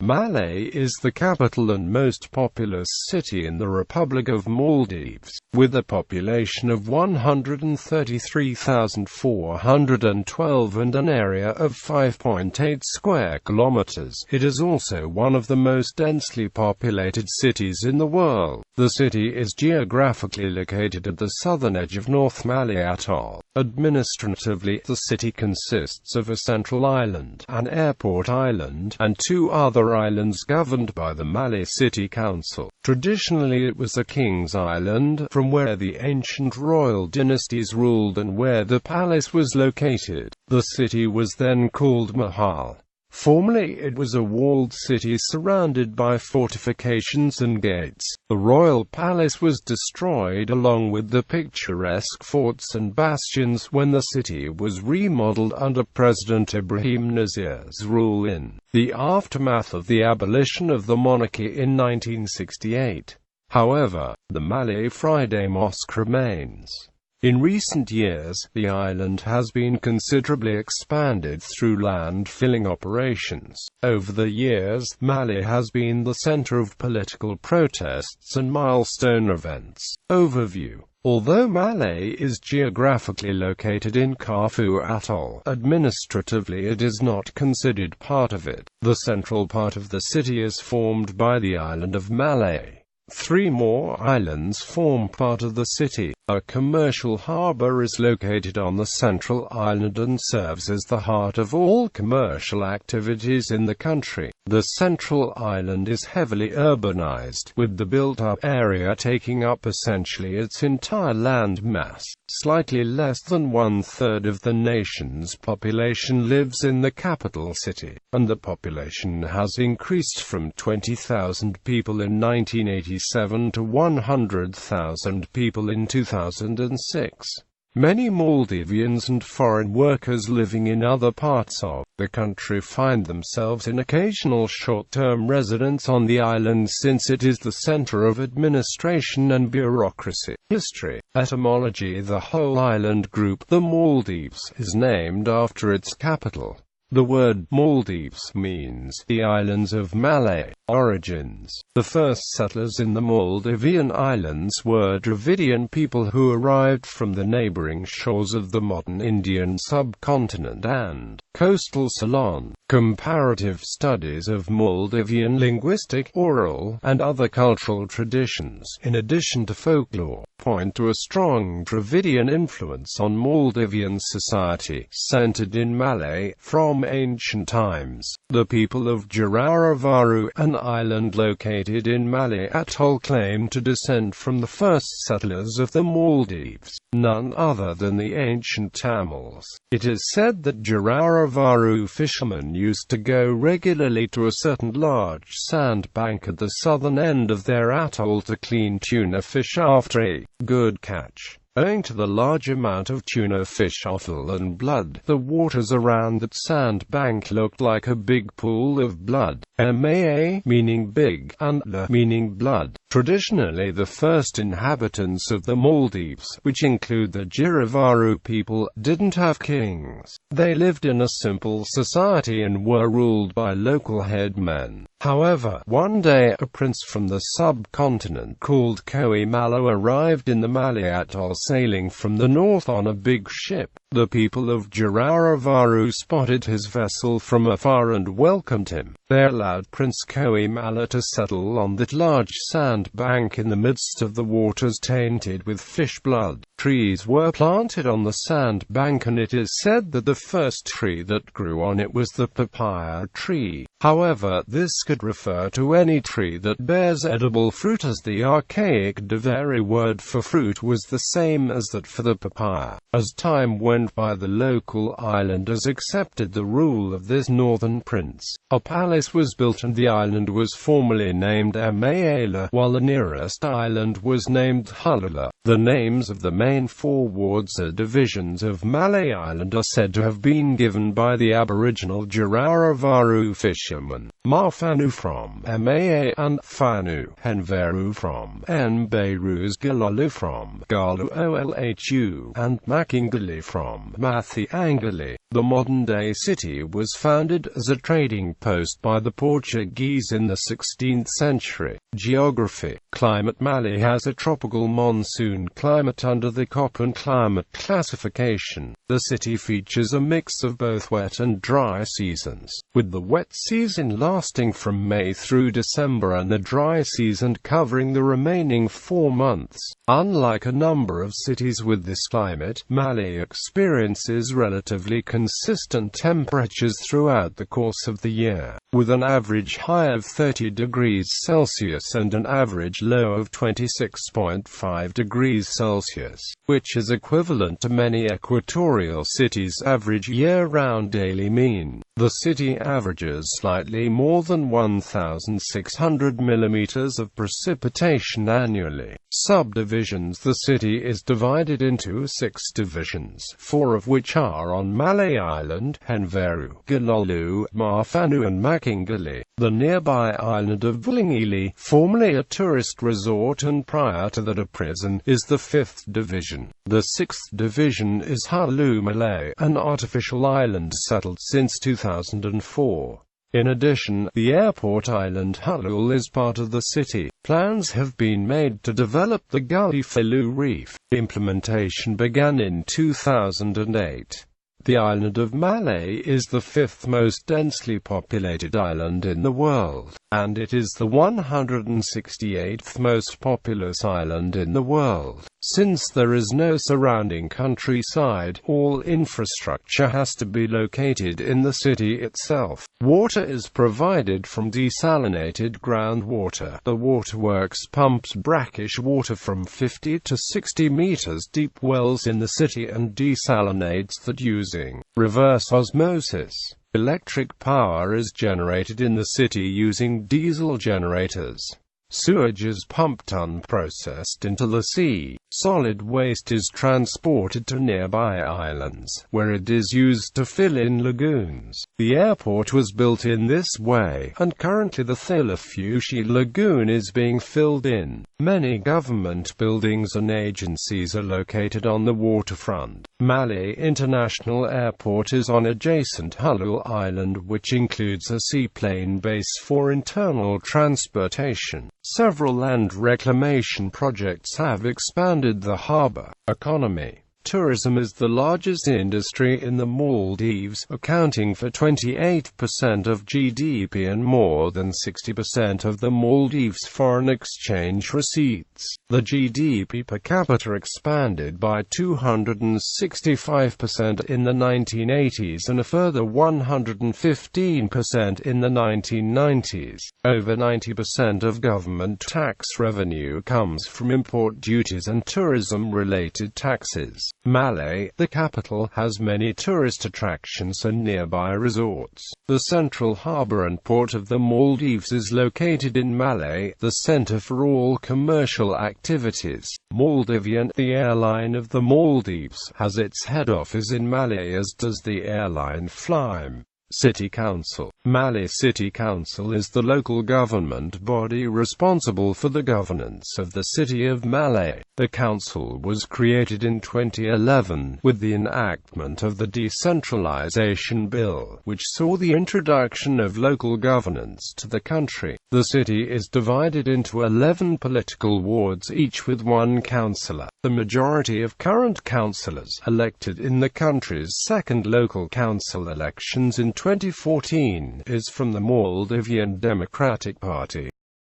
Malé is the capital and most populous city in the Republic of Maldives, with a population of 133,412 and an area of 5.8 square kilometers. It is also one of the most densely populated cities in the world. The city is geographically located at the southern edge of North Malé Atoll. Administratively, the city consists of a central island, an airport island, and two other islands governed by the Malé City Council. Traditionally it was a king's island, from where the ancient royal dynasties ruled and where the palace was located. The city was then called Mahal. Formerly it was a walled city surrounded by fortifications and gates. The royal palace was destroyed along with the picturesque forts and bastions when the city was remodeled under President Ibrahim Nazir's rule in the aftermath of the abolition of the monarchy in 1968. However, the Malé Friday Mosque remains. In recent years, the island has been considerably expanded through land-filling operations. Over the years, Malé has been the center of political protests and milestone events. Overview. Although Malé is geographically located in Shahee Atoll, administratively it is not considered part of it. The central part of the city is formed by the island of Malé. Three more islands form part of the city. A commercial harbor is located on the central island and serves as the heart of all commercial activities in the country. The central island is heavily urbanized, with the built-up area taking up essentially its entire land mass. Slightly less than one-third of the nation's population lives in the capital city, and the population has increased from 20,000 people in 1987 to 100,000 people in 2006. Many Maldivians and foreign workers living in other parts of the country find themselves in occasional short-term residence on the island since it is the center of administration and bureaucracy. History. Etymology. The whole island group, the Maldives, is named after its capital. The word Maldives means the islands of Malay. Origins. The first settlers in the Maldivian islands were Dravidian people who arrived from the neighboring shores of the modern Indian subcontinent and coastal Ceylon. Comparative studies of Maldivian linguistic, oral, and other cultural traditions, in addition to folklore, point to a strong Dravidian influence on Maldivian society, centered in Malay, from ancient times. The people of Jarawavaru, an island located in Malé Atoll, claim to descend from the first settlers of the Maldives, none other than the ancient Tamils. It is said that Jarawavaru fishermen used to go regularly to a certain large sandbank at the southern end of their atoll to clean tuna fish after a good catch. Owing to the large amount of tuna fish offal and blood, the waters around that sandbank looked like a big pool of blood. Maa meaning big, and la meaning blood. Traditionally the first inhabitants of the Maldives, which include the Jarawavaru people, didn't have kings. They lived in a simple society and were ruled by local headmen. However, one day a prince from the subcontinent called Kohi Malo arrived in the Malé Atoll sailing from the north on a big ship. The people of Jarawavaru spotted his vessel from afar and welcomed him. They allowed Prince Kohi Malo to settle on that large sandbank in the midst of the waters tainted with fish blood. Trees were planted on the sandbank and it is said that the first tree that grew on it was the papaya tree. However, this could refer to any tree that bears edible fruit, as the archaic Daveri word for fruit was the same as that for the papaya. As time went by, the local islanders accepted the rule of this northern prince. A palace was built and the island was formerly named Amaala, while the nearest island was named Hulula. The names of the main four wards or divisions of Malé Island are said to have been given by the aboriginal Jarawavaru fishermen. Mafanu from Maa and Fanu, Henveru from Nberus, Galalu from Galu Olhu, and Makingali from Mathiangali. The modern-day city was founded as a trading post by the Portuguese in the 16th century. Geography. Climate. Malé has a tropical monsoon climate under the Köppen climate classification. The city features a mix of both wet and dry seasons, with the wet season lasting from May through December and the dry season covering the remaining 4 months. Unlike a number of cities with this climate, Malé experiences relatively consistent temperatures throughout the course of the year, with an average high of 30 degrees Celsius and an average low of 26.5 degrees Celsius, which is equivalent to many equatorial cities' average year-round daily mean. The city averages slightly more than 1,600 millimeters of precipitation annually. Subdivisions. The city is divided into 6 divisions, 4 of which are on Malé Island: Henveru, Galolu, Marfanu and Makingali. The nearby island of Vulingili, formerly a tourist resort and prior to that a prison, is the 5th division. The 6th division is Hulu Malé, an artificial island settled since 2004. In addition, the airport island Hulul is part of the city. Plans have been made to develop the Gully Filu Reef. Implementation began in 2008. The island of Malé is the 5th most densely populated island in the world, and it is the 168th most populous island in the world. Since there is no surrounding countryside, all infrastructure has to be located in the city itself. Water is provided from desalinated groundwater. The waterworks pumps brackish water from 50 to 60 meters deep wells in the city and desalinates that using reverse osmosis. Electric power is generated in the city using diesel generators. Sewage is pumped unprocessed into the sea. Solid waste is transported to nearby islands, where it is used to fill in lagoons. The airport was built in this way, and currently the Thalafushi Lagoon is being filled in. Many government buildings and agencies are located on the waterfront. Malé International Airport is on adjacent Hulul Island, which includes a seaplane base for internal transportation. Several land reclamation projects have expanded the harbor. Economy. Tourism is the largest industry in the Maldives, accounting for 28% of GDP and more than 60% of the Maldives' foreign exchange receipts. The GDP per capita expanded by 265% in the 1980s and a further 115% in the 1990s. Over 90% of government tax revenue comes from import duties and tourism-related taxes. Malé, the capital, has many tourist attractions and nearby resorts. The central harbor and port of the Maldives is located in Malé, the center for all commercial activities. Maldivian, the airline of the Maldives, has its head office in Malé, as does the airline Flyme. City Council. Malé City Council is the local government body responsible for the governance of the city of Malé. The council was created in 2011, with the enactment of the Decentralization Bill, which saw the introduction of local governance to the country. The city is divided into 11 political wards, each with 1 councillor. The majority of current councillors, elected in the country's second local council elections in 2014, is from the Maldivian Democratic Party.